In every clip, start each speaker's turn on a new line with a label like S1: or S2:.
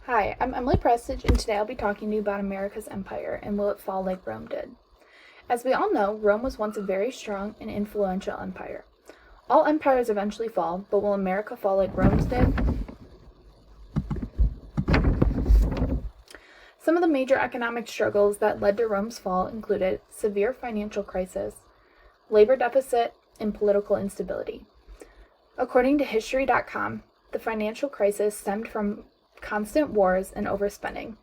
S1: Hi, I'm Emily Prestige, and today I'll be talking to you about America's empire and will it fall like Rome did. As we all know, Rome was once a very strong and influential empire. All empires eventually fall, but will America fall like Rome's did? Some of the major economic struggles that led to Rome's fall included severe financial crisis, labor deficit, and political instability. According to History.com, the financial crisis stemmed from constant wars and overspending.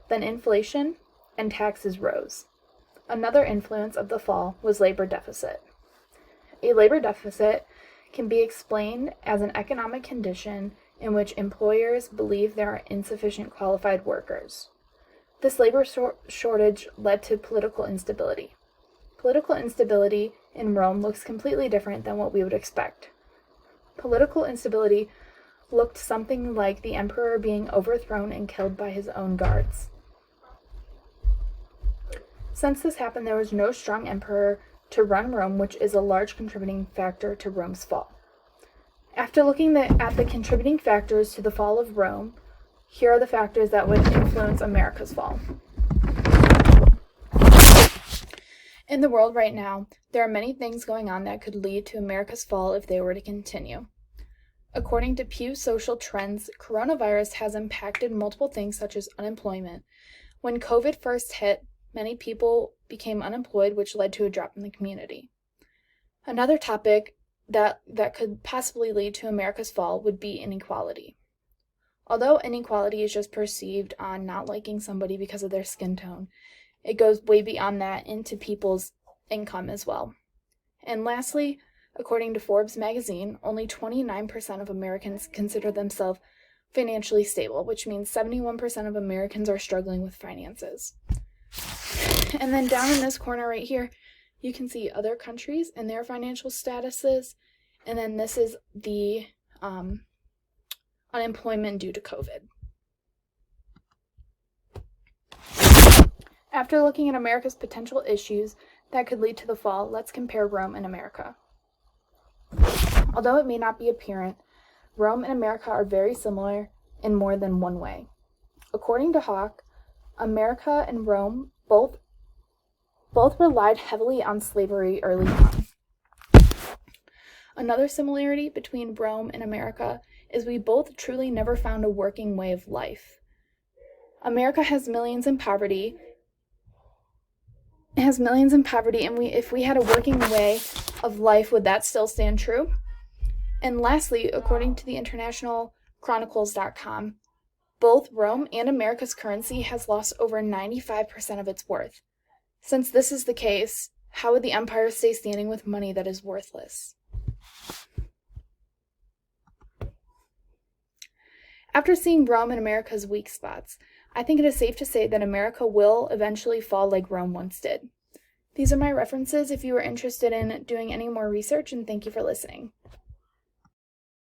S1: Then inflation and taxes rose. Another influence of the fall was labor deficit. A labor deficit can be explained as an economic condition in which employers believe there are insufficient qualified workers. This labor shortage led to political instability. Political instability in Rome looks completely different than what we would expect. Political instability looked something like the emperor being overthrown and killed by his own guards. Since this happened, there was no strong emperor to run Rome, which is a large contributing factor to Rome's fall. After looking at the contributing factors to the fall of Rome, here are the factors that would influence America's fall. In the world right now, there are many things going on that could lead to America's fall if they were to continue. According to Pew Social Trends, coronavirus has impacted multiple things such as unemployment. When COVID first hit, many people became unemployed, which led to a drop in the community. Another topic that could possibly lead to America's fall would be inequality. Although inequality is just perceived on not liking somebody because of their skin tone, it goes way beyond that into people's income as well. And lastly, according to Forbes magazine, only 29% of Americans consider themselves financially stable, which means 71% of Americans are struggling with finances. And then down in this corner right here, you can see other countries and their financial statuses. And then this is the unemployment due to COVID. After looking at America's potential issues that could lead to the fall, let's compare Rome and America. Although it may not be apparent, Rome and America are very similar in more than one way. According to Hawke, America and Rome both relied heavily on slavery early on. Another similarity between Rome and America is we both truly never found a working way of life. America has millions in poverty. And if we had a working way of life, would that still stand true? And lastly, according to the internationalchronicles.com, both Rome and America's currency has lost over 95% of its worth. Since this is the case, how would the empire stay standing with money that is worthless? After seeing Rome and America's weak spots, I think it is safe to say that America will eventually fall like Rome once did. These are my references if you are interested in doing any more research, and thank you for listening.